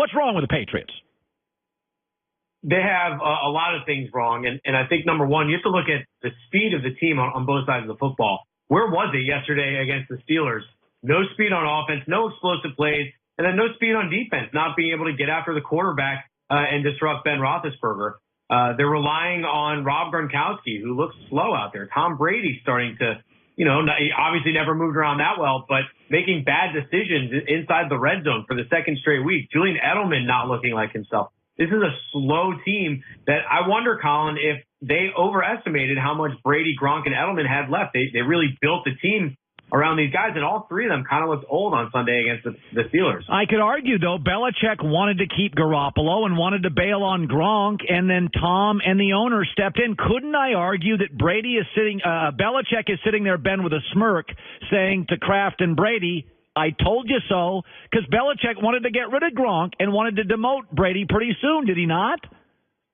What's wrong with the Patriots? They have a lot of things wrong. And I think, number one, you have to look at the speed of the team on both sides of the football. Where was it yesterday against the Steelers? No speed on offense, no explosive plays, and then no speed on defense, not being able to get after the quarterback and disrupt Ben Roethlisberger. They're relying on Rob Gronkowski, who looks slow out there. Tom Brady starting to, obviously never moved around that well, but making bad decisions inside the red zone for the second straight week. Julian Edelman not looking like himself. This is a slow team that I wonder, Colin, if they overestimated how much Brady, Gronk, and Edelman had left. They really built the team around these guys, and all three of them kind of looked old on Sunday against the Steelers. I could argue, though, Belichick wanted to keep Garoppolo and wanted to bail on Gronk, and then Tom and the owner stepped in. Couldn't I argue that Belichick is sitting there, Ben, with a smirk, saying to Kraft and Brady, I told you so, because Belichick wanted to get rid of Gronk and wanted to demote Brady pretty soon, did he not?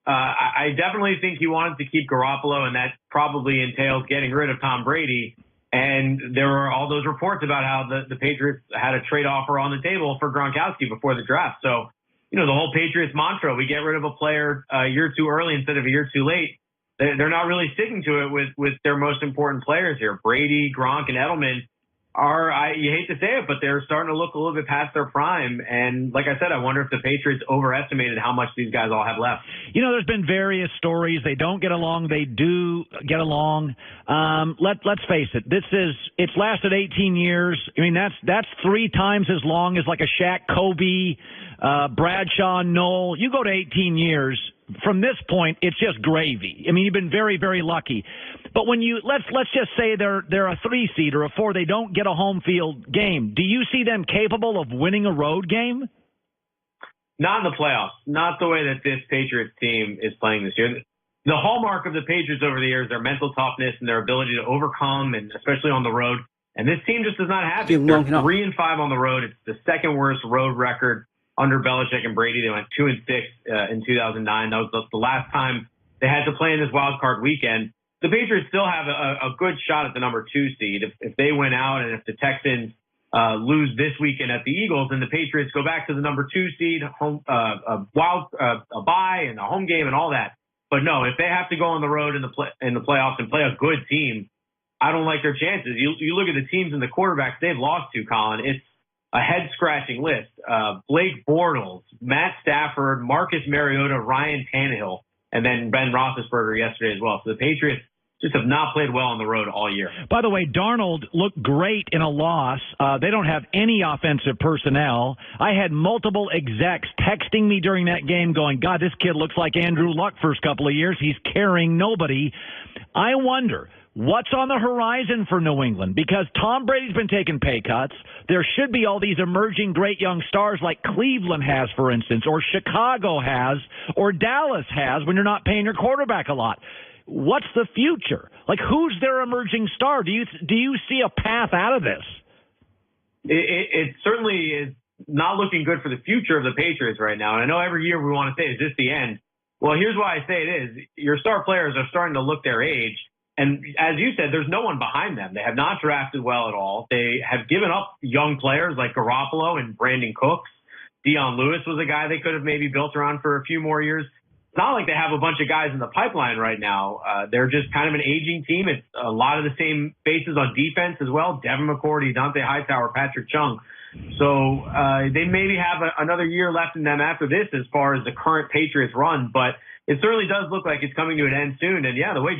I definitely think he wanted to keep Garoppolo, and that probably entails getting rid of Tom Brady. And there were all those reports about how the Patriots had a trade offer on the table for Gronkowski before the draft. So, the whole Patriots mantra, we get rid of a player a year too early instead of a year too late. They're not really sticking to it with their most important players here. Brady, Gronk, and Edelman you hate to say it, but they're starting to look a little bit past their prime. And like I said, I wonder if the Patriots overestimated how much these guys all have left. There's been various stories. They don't get along. They do get along. Let's face it. It's lasted 18 years. I mean, that's 3 times as long as like a Shaq, Kobe, Bradshaw, Noel. You go to 18 years. From this point, it's just gravy. I mean, you've been very, very lucky. But when let's just say they're a 3 seed or a 4, they don't get a home field game. Do you see them capable of winning a road game? Not in the playoffs. Not the way that this Patriots team is playing this year. The hallmark of the Patriots over the years, their mental toughness and their ability to overcome, and especially on the road. And this team just does not have it. They're 3-5 on the road. It's the second worst road record under Belichick and Brady. They went 2-6 in 2009. That was the last time they had to play in this wild card weekend. The Patriots still have a good shot at the number 2 seed. If they win out and if the Texans lose this weekend at the Eagles, then the Patriots go back to the number 2 seed, a bye and a home game and all that. But no, if they have to go on the road in the playoffs and play a good team, I don't like their chances. You look at the teams and the quarterbacks they've lost to, Colin. It's a head-scratching list. Blake Bortles, Matt Stafford, Marcus Mariota, Ryan Tannehill, and then Ben Roethlisberger yesterday as well. So the Patriots just have not played well on the road all year. By the way, Darnold looked great in a loss. They don't have any offensive personnel. I had multiple execs texting me during that game going, God, this kid looks like Andrew Luck first couple of years. He's carrying nobody. I wonder, what's on the horizon for New England? Because Tom Brady's been taking pay cuts. There should be all these emerging great young stars like Cleveland has, for instance, or Chicago has, or Dallas has when you're not paying your quarterback a lot. What's the future? Like, who's their emerging star? Do you see a path out of this? It certainly is not looking good for the future of the Patriots right now. And I know every year we want to say, is this the end? Well, here's why I say it is. Your star players are starting to look their age. And as you said, there's no one behind them. They have not drafted well at all. They have given up young players like Garoppolo and Brandon Cooks. Dion Lewis was a guy they could have maybe built around for a few more years. It's not like they have a bunch of guys in the pipeline right now. They're just kind of an aging team. It's a lot of the same faces on defense as well. Devin McCourty, Dante Hightower, Patrick Chung. So they maybe have another year left in them after this as far as the current Patriots run. But it certainly does look like it's coming to an end soon. And, yeah, the way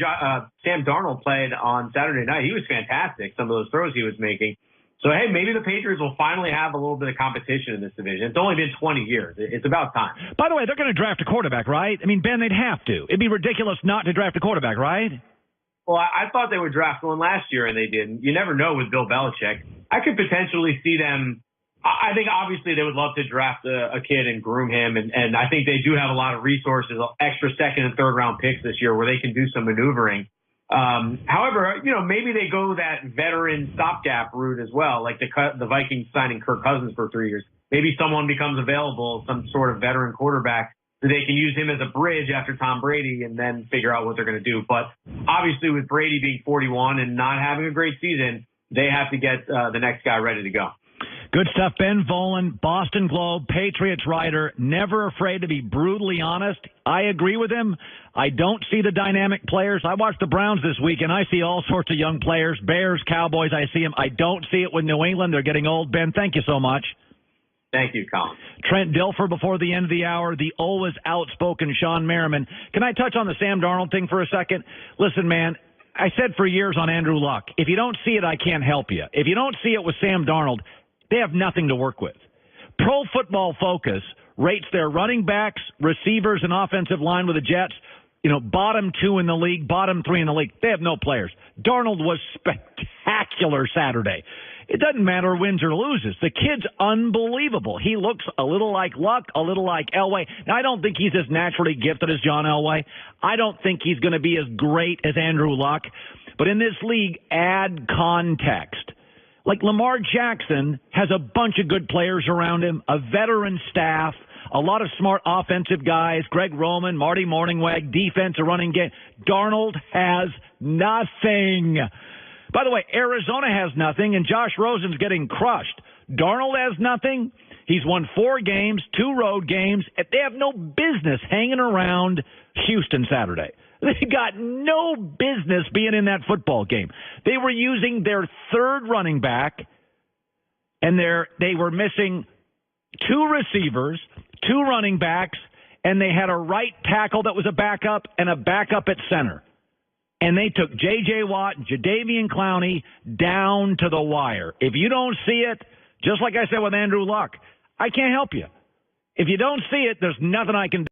Sam Darnold played on Saturday night, he was fantastic, some of those throws he was making. So, hey, maybe the Patriots will finally have a little bit of competition in this division. It's only been 20 years. It's about time. By the way, they're going to draft a quarterback, right? I mean, Ben, they'd have to. It'd be ridiculous not to draft a quarterback, right? Well, I thought they would draft one last year, and they didn't. You never know with Bill Belichick. I could potentially see them. I think obviously they would love to draft a kid and groom him, and I think they do have a lot of resources, extra second and third round picks this year where they can do some maneuvering. However, maybe they go that veteran stopgap route as well, like the Vikings signing Kirk Cousins for 3 years. Maybe someone becomes available, some sort of veteran quarterback, so they can use him as a bridge after Tom Brady and then figure out what they're going to do. But obviously with Brady being 41 and not having a great season, they have to get the next guy ready to go. Good stuff. Ben Volen, Boston Globe, Patriots writer, never afraid to be brutally honest. I agree with him. I don't see the dynamic players. I watched the Browns this week, and I see all sorts of young players. Bears, Cowboys, I see them. I don't see it with New England. They're getting old. Ben, thank you so much. Thank you, Colin. Trent Dilfer before the end of the hour, the always outspoken Sean Merriman. Can I touch on the Sam Darnold thing for a second? Listen, man, I said for years on Andrew Luck, if you don't see it, I can't help you. If you don't see it with Sam Darnold, they have nothing to work with. Pro Football Focus rates their running backs, receivers, and offensive line with the Jets, bottom 2 in the league, bottom 3 in the league. They have no players. Darnold was spectacular Saturday. It doesn't matter wins or loses. The kid's unbelievable. He looks a little like Luck, a little like Elway. Now, I don't think he's as naturally gifted as John Elway. I don't think he's going to be as great as Andrew Luck. But in this league, add context. Like Lamar Jackson has a bunch of good players around him, a veteran staff, a lot of smart offensive guys, Greg Roman, Marty Morningweg, defense, a running game. Darnold has nothing. By the way, Arizona has nothing, and Josh Rosen's getting crushed. Darnold has nothing. He's won 4 games, 2 road games. They have no business hanging around Houston Saturday. They got no business being in that football game. They were using their third running back, and they were missing 2 receivers, 2 running backs, and they had a right tackle that was a backup and a backup at center. And they took J.J. Watt and Jadeveon Clowney down to the wire. If you don't see it, just like I said with Andrew Luck, I can't help you. If you don't see it, there's nothing I can do.